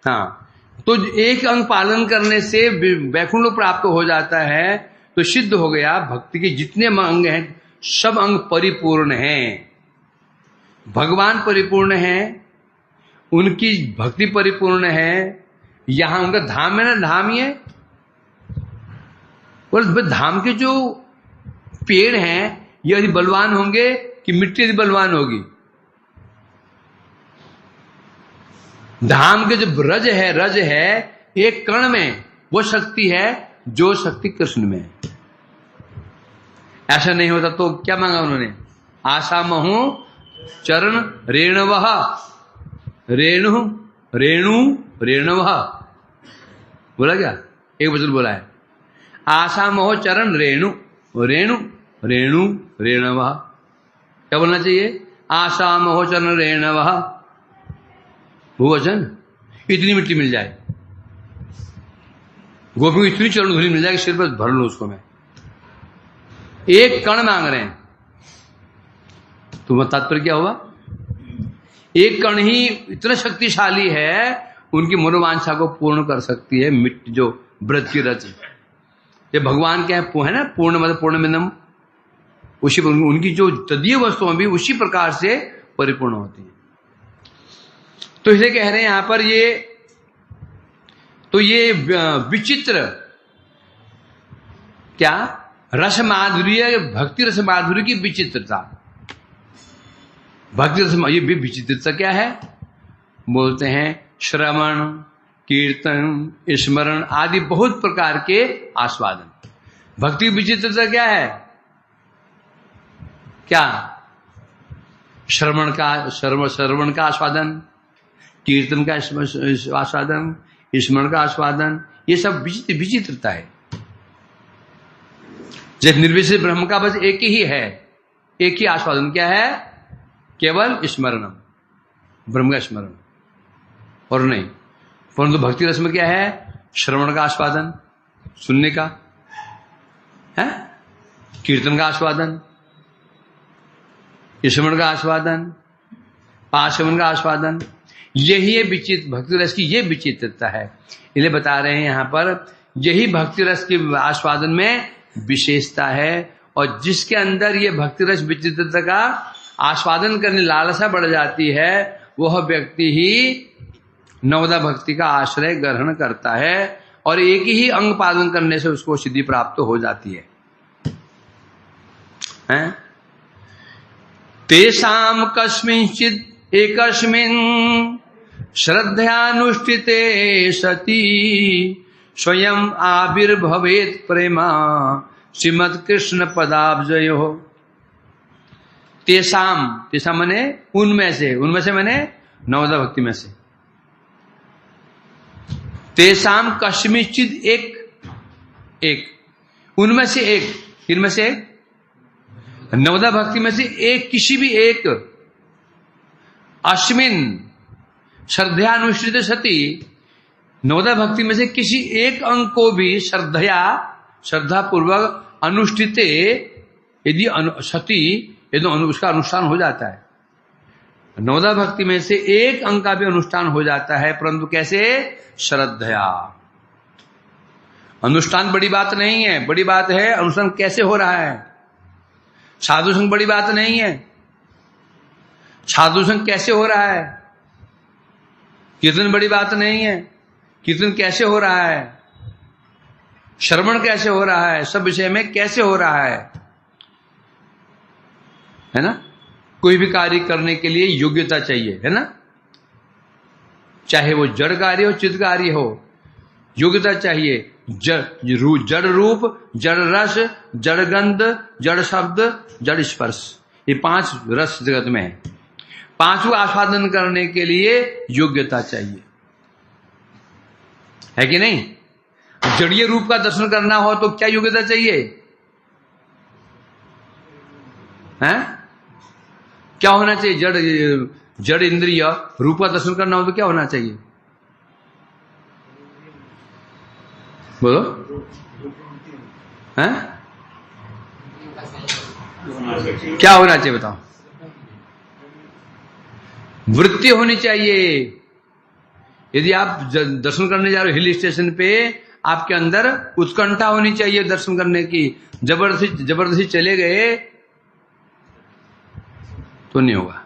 हाँ, तो एक अंग पालन करने से वैकुंठ लोक प्राप्त हो जाता है, तो सिद्ध हो गया भक्ति के जितने अंग हैं सब अंग परिपूर्ण हैं। भगवान परिपूर्ण हैं, उनकी भक्ति परिपूर्ण है। यहां उनका धाम है ना, धाम ही है। और धाम के जो पेड़ हैं ये यदि बलवान होंगे कि मिट्टी यदि बलवान होगी, धाम के जो रज है एक कण में, वो शक्ति है जो शक्ति कृष्ण में है। ऐसा नहीं होता तो क्या मांगा उन्होंने, आशा महु चरण रेणवः, रेणु रेणवः, बोला क्या? एक वचन बोला है। आशा मोह चरण रेणु रेणु रेणु रेणव। क्या बोलना चाहिए? आशा मोह चरण रेणव। बहुवचन। इतनी मिट्टी मिल जाए, गोपी को इतनी चरण धूलि मिल जाए कि सिर पर भर लो उसको मैं। एक कण मांग रहे हैं, तुम्हारा तात्पर्य क्या हुआ? एक कण ही इतना शक्तिशाली है, उनकी मनोवांछा को पूर्ण कर सकती है। मिट्टी जो व्रत की रच, ये भगवान क्या है ना, पूर्ण मतलब पूर्णमिदम, उसी उनकी जो तदीय वस्तुएं भी उसी प्रकार से परिपूर्ण होती है। तो इसे कह रहे हैं यहां पर ये विचित्र क्या रस माधुर्य, भक्ति रस माधुर्य की विचित्रता। भक्ति रस ये भी विचित्रता क्या है? बोलते हैं श्रवण, कीर्तन, स्मरण आदि बहुत प्रकार के आस्वादन। भक्ति विचित्रता क्या है? क्या? श्रवण का आस्वादन, कीर्तन का आस्वादन, स्मरण का आस्वादन, ये सब विचित्रता है। जब निर्विशेष ब्रह्म का बस एक ही है, एक ही आस्वादन क्या है? केवल स्मरणम, ब्रह्म का स्मरण और नहीं। परंतु भक्ति रस में क्या है? श्रवण का आस्वादन, सुनने का है, कीर्तन का आस्वादन, स्मरण का आस्वादन, आचमन का आस्वादन। यही है विचित्र भक्ति रस की, ये विचित्रता है। इन्हें बता रहे हैं यहां पर, यही भक्ति रस के आस्वादन में विशेषता है। और जिसके अंदर ये भक्ति रस विचित्रता का आस्वादन करने लालसा बढ़ जाती है, वह व्यक्ति ही नवदा भक्ति का आश्रय ग्रहण करता है और एक ही अंग पालन करने से उसको सिद्धि प्राप्त हो जाती है। तेषाम कस्मिंचित् एकस्मिन् श्रद्धयानुष्ठिते सती स्वयं आविर्भवेत् प्रेमा श्रीमत्कृष्ण पदाब्जयो। तेषाम, तेषाम मने उनमें से मने नवदा भक्ति में से। तेषाम कस्मिंचित् एक उनमें से एक, इनमें से एक, नवदा भक्ति में से एक, किसी भी एक, अस्मिन श्रद्धानुष्ठित सती, नवदा भक्ति में से किसी एक अंग को भी श्रद्धा पूर्वक अनुष्ठित यदि सती, यदि उसका अनुष्ठान हो जाता है, नवदा भक्ति में से एक अंग का भी अनुष्ठान हो जाता है, परंतु कैसे? श्रद्धया। अनुष्ठान बड़ी बात नहीं है, बड़ी बात है अनुष्ठान कैसे हो रहा है। साधु संग बड़ी बात नहीं है, साधु संग कैसे हो रहा है। कीर्तन बड़ी बात नहीं है, कीर्तन कैसे हो रहा है, श्रवण कैसे हो रहा है, सब विषय में कैसे हो रहा है ना। कोई भी कार्य करने के लिए योग्यता चाहिए, है ना, चाहे वो जड़ कार्य हो चित्त कार्य हो, योग्यता चाहिए। जड़ रूप, जड़ रस, जड़ गंध, जड़ शब्द, जड़ स्पर्श, ये 5 रस जगत में है। 5 आस्वादन करने के लिए योग्यता चाहिए, है कि नहीं। जड़ीय रूप का दर्शन करना हो तो क्या योग्यता चाहिए? हैं? क्या होना चाहिए? जड़ इंद्रिय रूप का दर्शन करना हो तो क्या होना चाहिए? बोलो। हैं? क्या होना चाहिए बताओ? वृत्ति होनी चाहिए। यदि आप दर्शन करने जा रहे हो हिल स्टेशन पे, आपके अंदर उत्कंठा होनी चाहिए दर्शन करने की। जबरदस्ती चले गए तो नहीं होगा।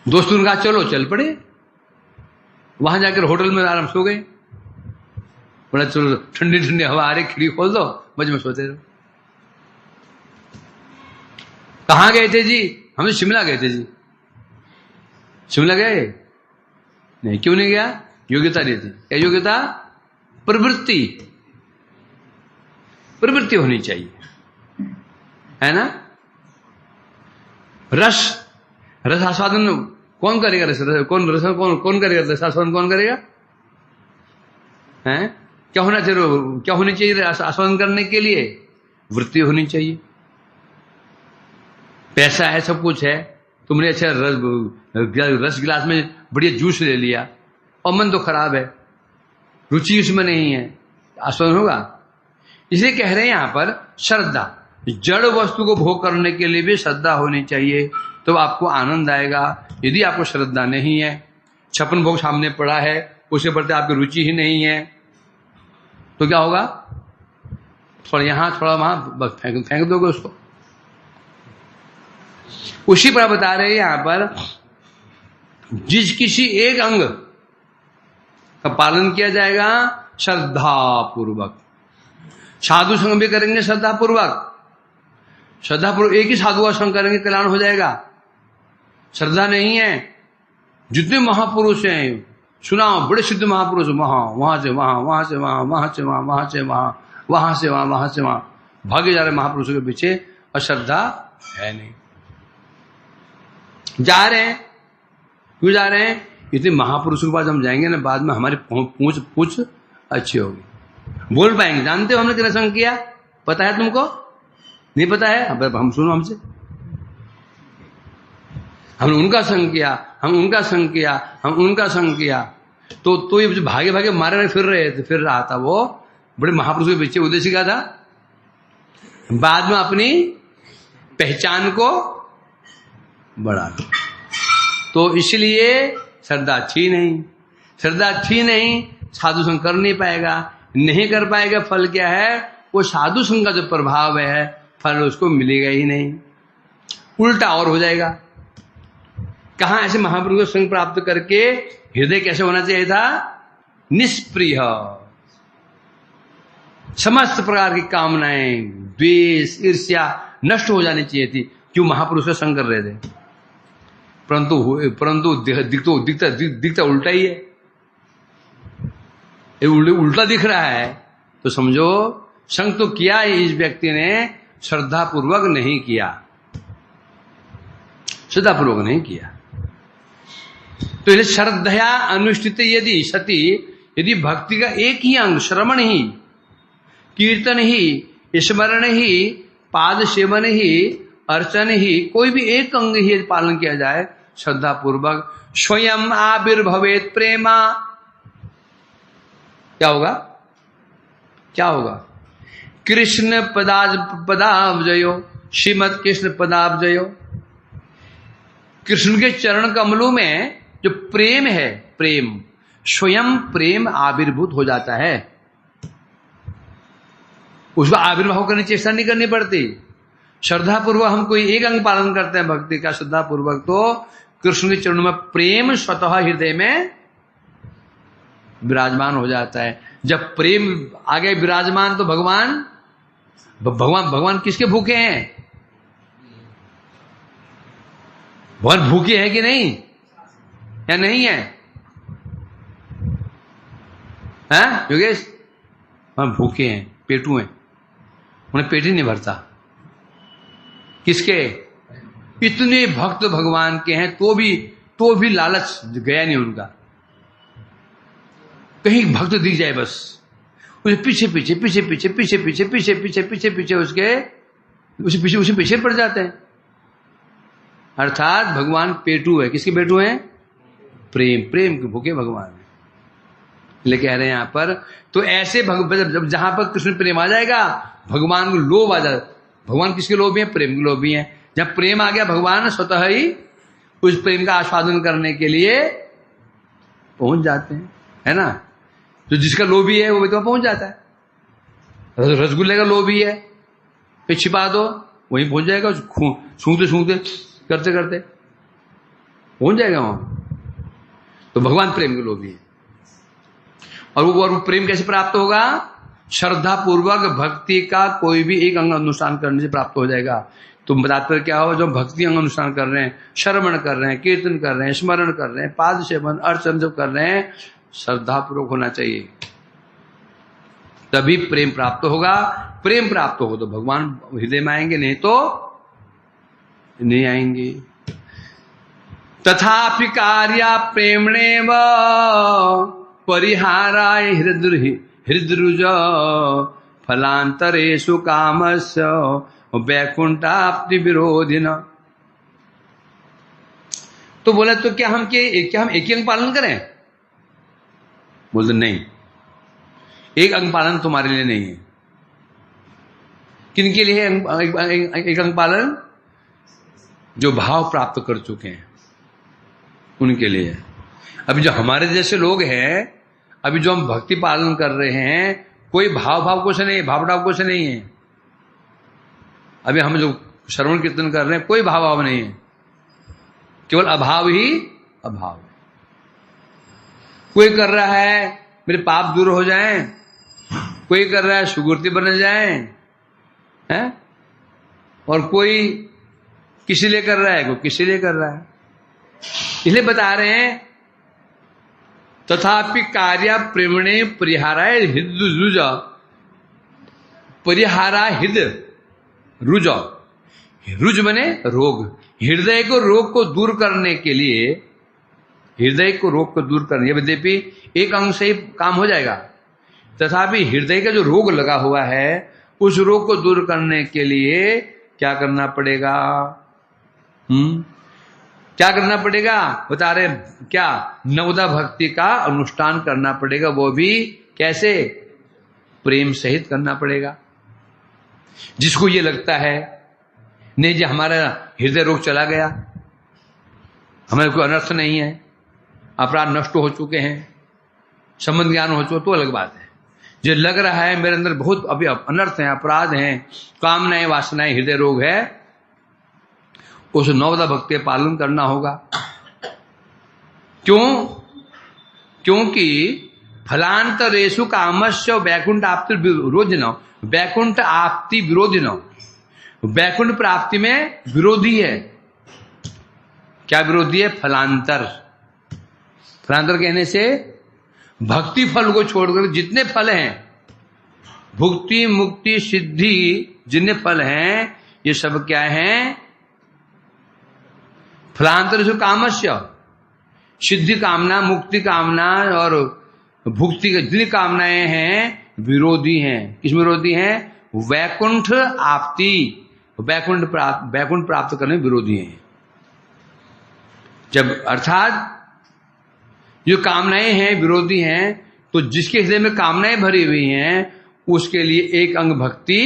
दोस्तों ने कहा चलो, चल पड़े, वहां जाकर होटल में आराम सो गए। बोला चलो ठंडी ठंडी हवा आ रही, खिड़की खोल दो, मजे में सोते रहो। कहां गए थे जी? हम तो शिमला गए थे जी। शिमला गए? नहीं, क्यों नहीं गया? योग्यता नहीं थी। क्या योग्यता? प्रवृत्ति होनी चाहिए, है ना। रस आस्वादन कौन करेगा? कौन करेगा रस आस्वादन? कौन करेगा? हैं? क्या होना चाहिए, क्या होनी चाहिए आस्वादन करने के लिए? वृत्ति होनी चाहिए। पैसा है, सब कुछ है, तुमने अच्छा रस गिलास में बढ़िया जूस ले लिया और मन तो खराब है, रुचि उसमें नहीं है, आस्वादन होगा? इसलिए कह रहे हैं यहां पर श्रद्धा, जड़ वस्तु को भोग करने के लिए भी श्रद्धा होनी चाहिए, तो आपको आनंद आएगा। यदि आपको श्रद्धा नहीं है, छप्पन भोग सामने पड़ा है, उसके प्रति आपकी रुचि ही नहीं है, तो क्या होगा? थोड़ा यहां थोड़ा वहां फेंक दोगे उसको। उसी पर बता रहे हैं यहां पर, जिस किसी एक अंग का पालन किया जाएगा श्रद्धा पूर्वक, साधु संग भी करेंगे श्रद्धा पूर्वक, एक ही साधु का संग करेंगे कल्याण हो जाएगा। श्रद्धा नहीं है, जितने महापुरुष हैं सुनाओ, बड़े सिद्ध महापुरुष, वहां से वहां, वहां से वहां, वहां से वहां, वहां से वहां, वहां से वहां, वहां से वहां भागे जा रहे महापुरुषों के पीछे, और श्रद्धा है नहीं। जा रहे हैं, क्यों जा रहे हैं? इतने महापुरुषों के पास हम जाएंगे ना, बाद में हमारी पूछ अच्छी होगी, बोल पाएंगे। जानते हो हमने कितना संग किया? पता है तुमको? नहीं पता है? हम सुनो हमसे, हमने उनका संग किया, हम उनका संग किया, हम उनका संग किया। तो ये जो भागे भागे मारे फिर रहा था, वो बड़े महापुरुषों के पीछे। उद्देश्य क्या था? बाद में अपनी पहचान को बढ़ाना। तो इसलिए श्रद्धा अच्छी नहीं, श्रद्धा अच्छी नहीं, साधु संग कर नहीं पाएगा, नहीं कर पाएगा। फल क्या है? वो साधु संग का जो प्रभाव है, फल उसको मिलेगा ही नहीं, उल्टा और हो जाएगा। कहां ऐसे महापुरुषों को संग प्राप्त करके हृदय कैसे होना चाहिए था? निष्प्रिय, समस्त प्रकार की कामनाएं, द्वेष, ईर्ष्या नष्ट हो जानी चाहिए थी। क्यों? महापुरुष का संग कर रहे थे, परंतु दिखता उल्टा ही है। उल्टा दिख रहा है तो समझो संग तो किया ही इस व्यक्ति ने, श्रद्धा पूर्वक नहीं किया, श्रद्धा पूर्वक नहीं किया। तो इसलिए श्रद्धया अनुष्ठित यदि सती, यदि भक्ति का एक ही अंग, श्रवण ही, कीर्तन ही, स्मरण ही, पाद सेवन ही, अर्चन ही, कोई भी एक अंग ही पालन किया जाए श्रद्धा पूर्वक, स्वयं आविर्भवेत प्रेमा, क्या होगा? क्या होगा? कृष्ण पदाब्जयो, श्रीमद कृष्ण पदाब्जयो, कृष्ण के चरण कमलों में जो प्रेम है, प्रेम स्वयं प्रेम आविर्भूत हो जाता है। उसको आविर्भाव करने की चेष्टा नहीं करनी पड़ती। श्रद्धा पूर्वक हम कोई एक अंग पालन करते हैं भक्ति का श्रद्धा पूर्वक, तो कृष्ण के चरणों में प्रेम स्वतः हृदय में विराजमान हो जाता है। जब प्रेम आगे विराजमान, तो भगवान किसके भूखे हैं? भगवान भूखे हैं कि नहीं, या नहीं है? हैं योगेश? भगवान भूखे हैं, पेटू हैं, उन्हें पेट ही नहीं भरता। किसके? इतने भक्त भगवान के हैं, तो भी लालच गया नहीं उनका। कहीं भक्त दिख जाए बस उसे पीछे उसे पीछे पड़ जाते हैं। अर्थात भगवान पेटू है। किसके पेटू हैं? प्रेम के भूखे भगवान। ले कह रहे हैं यहां पर, तो ऐसे जब जहां पर कृष्ण प्रेम आ जाएगा, भगवान को लोभ आ जाएगा। भगवान किसके लोभी हैं? प्रेम के लोभी हैं। जब प्रेम आ गया, भगवान स्वतः ही उस प्रेम का आस्वादन करने के लिए पहुंच जाते हैं, है ना? तो जिसका लोभी है वो भी तो पहुंच जाता है। रसगुल्ले का लोभी है, फिर छिपा दो, वहीं पहुंच जाएगा, सूंघते करते पहुंच जाएगा वहां। तो भगवान प्रेम के लोभी है। और वो प्रेम कैसे प्राप्त होगा? श्रद्धा पूर्वक भक्ति का कोई भी एक अंग अनुष्ठान करने से प्राप्त हो जाएगा। तुम बताते क्या हो? जो भक्ति अंग अनुष्ठान कर रहे हैं, श्रवण कर रहे हैं, कीर्तन कर रहे हैं, स्मरण कर रहे हैं, पाद सेवन, अर्चन जब कर रहे हैं, श्रद्धा पूर्वक होना चाहिए, तभी प्रेम प्राप्त होगा। प्रेम प्राप्त होगा तो भगवान हृदय में आएंगे, नहीं तो नहीं आएंगे। तथापि कार्या प्रेमणेव परिहाराय हृदरुज फलांतरेषु कामस्य वैकुंठाप्ति विरोधिन। तो बोला तो क्या हम एक ही अंग पालन करें? बोलते नहीं, एक अंग पालन तुम्हारे लिए नहीं है। किनके लिए है एक अंग पालन? जो भाव प्राप्त कर चुके हैं उनके लिए। अभी जो हमारे जैसे लोग हैं, अभी जो हम भक्ति पालन कर रहे हैं, कोई भाव कुछ नहीं, भाव कुछ नहीं है। अभी हम जो श्रवण कीर्तन कर रहे हैं, कोई भाव नहीं है, केवल अभाव ही अभाव है। कोई कर रहा है मेरे पाप दूर हो जाएं, कोई कर रहा है सुगुर्ती बन जाएं, हैं? और कोई किसी लिए कर रहा है, कोई किसी लिए कर रहा है। इसलिए बता रहे हैं तथापि कार्य प्रेमणे परिहाराय हृदय रुज, परिहारा हृदय रुज, रुज बने रोग, हृदय को रोग को दूर करने के लिए, हृदय को रोग को दूर करने, यद्यपि एक अंग से ही काम हो जाएगा, तथापि हृदय का जो रोग लगा हुआ है उस रोग को दूर करने के लिए क्या करना पड़ेगा? क्या करना पड़ेगा बता रहे? क्या? नवदा भक्ति का अनुष्ठान करना पड़ेगा। वो भी कैसे? प्रेम सहित करना पड़ेगा। जिसको ये लगता है नहीं जी हमारा हृदय रोग चला गया, हमें कोई अनर्थ नहीं है, अपराध नष्ट हो चुके हैं, संबंध ज्ञान हो चुका, तो अलग बात है। जो लग रहा है मेरे अंदर बहुत अभी अनर्थ है, अपराध हैं, कामनाएं वासनाएं, हृदय रोग है, उस नवदा भक्ति पालन करना होगा। क्यों? क्योंकि फलांतरेषु कामस्य वैकुंठ आपति विरोधिन, वैकुंठ आपति विरोधिन, वैकुंठ प्राप्ति में विरोधी है। क्या विरोधी है? फलांतर। फलांतर कहने से भक्ति फल को छोड़कर जितने फल हैं, भुक्ति मुक्ति सिद्धि जितने फल हैं, ये सब क्या हैं? फलांतरेषु कामस्य, सिद्धि कामना, मुक्ति कामना और भुक्ति की जितनी कामनाएं हैं विरोधी हैं। किस विरोधी हैं? वैकुंठ आपति, वैकुंठ प्राप्त करने विरोधी हैं। जब अर्थात जो कामनाएं हैं विरोधी हैं, तो जिसके हृदय में कामनाएं भरी हुई हैं उसके लिए एक अंग भक्ति,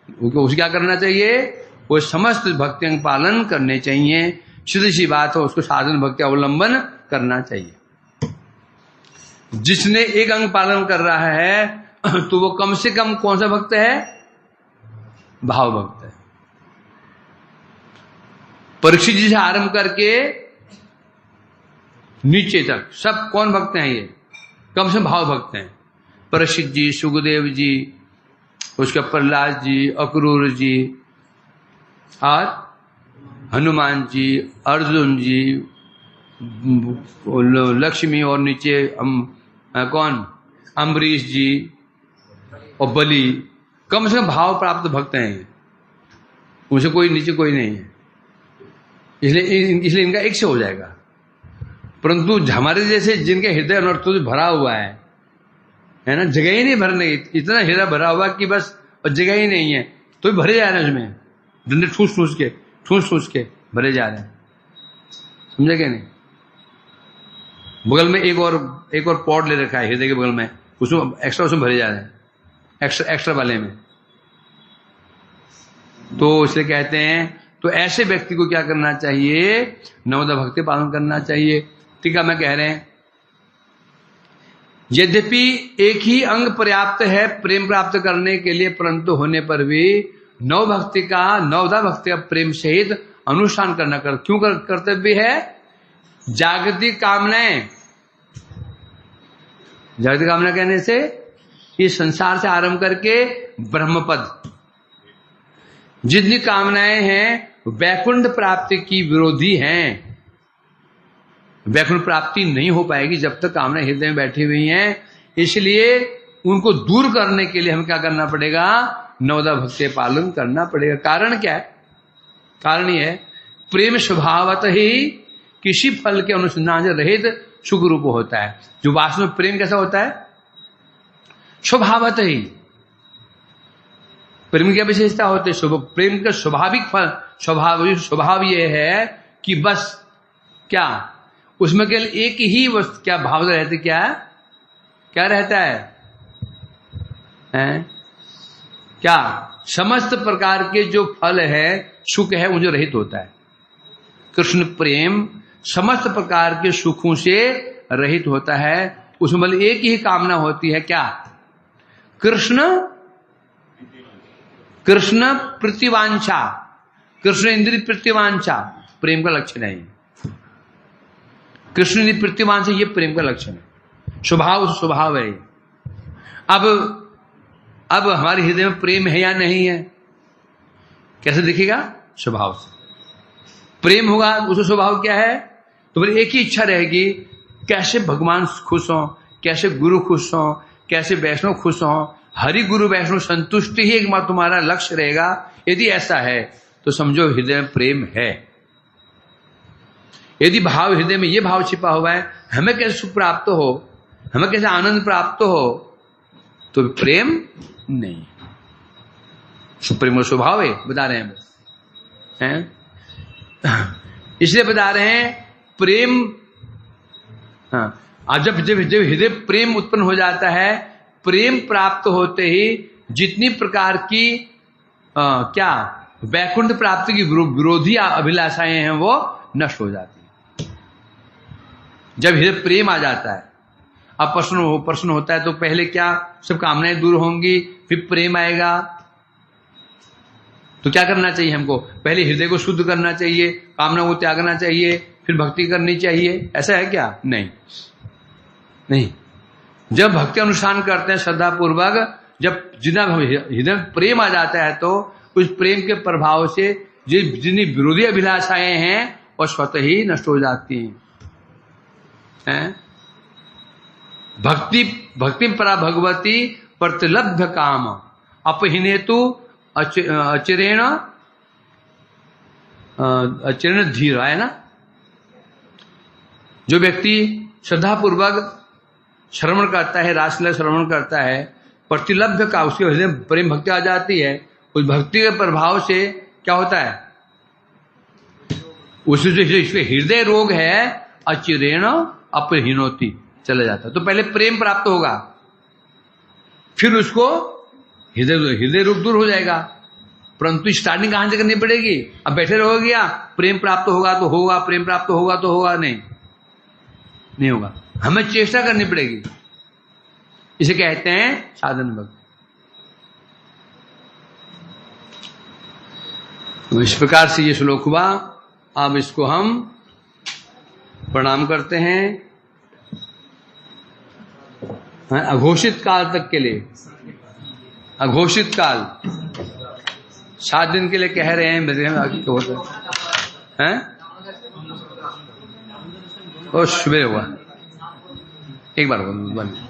उसे क्या करना चाहिए? वो समस्त भक्ति अंग पालन करने चाहिए। सीधी सी बात है, उसको साधन भक्ति अवलंबन करना चाहिए। जिसने एक अंग पालन कर रहा है तो वो कम से कम कौन सा भक्त है? भाव भक्त है। परीक्षित जी से आरंभ करके नीचे तक सब कौन भक्त हैं? ये कम से भाव भक्त हैं। परीक्षित जी, सुखदेव जी, उसके प्रहलाद जी, अक्रूर जी और हनुमान जी, अर्जुन जी, लक्ष्मी और नीचे कौन? अम्बरीश जी और बलि, कम से कम भाव प्राप्त भक्त हैं। उनसे कोई नीचे कोई नहीं है, इसलिए इनका एक से हो जाएगा। परंतु हमारे जैसे जिनके हृदय अनर्थों से भरा हुआ है ना, जगह ही नहीं भरने, इतना हृदय भरा हुआ कि बस और जगह ही नहीं है, तो भी भरे जा रहे हैं उसमें, डंडे ठूस के भरे जा रहे हैं। समझे क्या नहीं? बगल में एक और पॉट ले रखा है हृदय के बगल में, उसमें एक्स्ट्रा उसमें भरे जा रहे हैं, एक्स्ट्रा वाले में। तो इसलिए कहते हैं, तो ऐसे व्यक्ति को क्या करना चाहिए? नवदा भक्ति पालन करना चाहिए। टीका में कह रहे हैं, यद्यपि एक ही अंग पर्याप्त है प्रेम प्राप्त करने के लिए, परंतु होने पर भी नवदा भक्ति का प्रेम सहित अनुष्ठान करना क्यों कर्तव्य है? जागतिक कामनाएं, जागतिक कामना कहने से इस संसार से आरंभ करके ब्रह्मपद, जितनी कामनाएं हैं वैकुंठ प्राप्ति की विरोधी हैं। वैकुंठ प्राप्ति नहीं हो पाएगी जब तक कामना हृदय में बैठी हुई हैं। इसलिए उनको दूर करने के लिए हमें क्या करना पड़ेगा? नवदा भक्ति पालन करना पड़ेगा। कारण क्या है? कारण यह है, प्रेम स्वभावत ही किसी फल के अनुसंधान से रहित सुख रूप होता है। जो वास्तव में प्रेम कैसा होता है? स्वभावत ही। प्रेम की क्या विशेषता होती है? प्रेम का स्वाभाविक फल स्वभाव ये है कि बस क्या उसमें केवल एक ही वस्तु क्या भाव रहती, क्या रहता है? क्या समस्त प्रकार के जो फल है सुख है वो जो रहित होता है। कृष्ण प्रेम समस्त प्रकार के सुखों से रहित होता है। उसमें बल एक ही कामना होती है, क्या? कृष्ण प्रतिवांछा, कृष्ण इंद्रिय प्रतिवांछा प्रेम का लक्षण है। कृष्ण इंद्रिय प्रतिवांछा ये प्रेम का लक्षण है, स्वभाव है। अब हमारे हृदय में प्रेम है या नहीं है, कैसे दिखेगा? स्वभाव से। प्रेम होगा उसका स्वभाव क्या है? तो बोले एक ही इच्छा रहेगी, कैसे भगवान खुश हो, कैसे गुरु खुश हो, कैसे वैष्णव खुश हो, हरि गुरु वैष्णव संतुष्टि ही एक मात्र तुम्हारा लक्ष्य रहेगा। यदि ऐसा है तो समझो हृदय में प्रेम है। यदि भाव हृदय में ये भाव छिपा हुआ है, हमें कैसे सुख प्राप्त हो, हमें कैसे आनंद प्राप्त हो, तो प्रेम नहीं। सुप्रीम स्वभाव है, बता रहे हैं। इसलिए बता रहे हैं प्रेम। हाँ, जब हृदय प्रेम उत्पन्न हो जाता है, प्रेम प्राप्त होते ही जितनी प्रकार की क्या वैकुंठ प्राप्ति की विरोधी अभिलाषाएं हैं वो नष्ट हो जाती हैं जब हृदय प्रेम आ जाता है। अब प्रश्न होता है तो पहले क्या सब कामनाएं दूर होंगी, फिर प्रेम आएगा, तो क्या करना चाहिए हमको? पहले हृदय को शुद्ध करना चाहिए, कामना को त्यागना चाहिए, फिर भक्ति करनी चाहिए, ऐसा है क्या? नहीं। जब भक्ति अनुष्ठान करते हैं श्रद्धा पूर्वक, जब जितना हृदय में प्रेम आ जाता है तो उस प्रेम के प्रभाव से जितनी विरोधी अभिलाषाएं हैं वो स्वतः ही नष्ट हो जाती हैं। भक्ति परा भगवती प्रतिलब्ध काम अपहिनेतु अचिरेण धीर है ना। जो व्यक्ति श्रद्धापूर्वक श्रवण करता है, रासलीला श्रवण करता है, प्रतिलब्ध का उसके हृदय में प्रेम भक्ति आ जाती है। उस भक्ति के प्रभाव से क्या होता है? उससे जो हृदय रोग है अचिरेण अपहिनोति चला जाता है। तो पहले प्रेम प्राप्त होगा, फिर उसको हृदय रोग दूर हो जाएगा। परंतु स्टार्टिंग कहां से करनी पड़ेगी? अब बैठे रहोगे या प्रेम प्राप्त होगा तो होगा, प्रेम प्राप्त होगा तो होगा, नहीं होगा। हमें चेष्टा करनी पड़ेगी। इसे कहते हैं साधन भक्ति। तो इस प्रकार से ये श्लोक हुआ। अब इसको हम प्रणाम करते हैं अघोषित काल तक के लिए। अघोषित काल 7 दिन के लिए कह रहे हैं, मेरे आगे क्या होता है? और सुबह हुआ एक बार बंद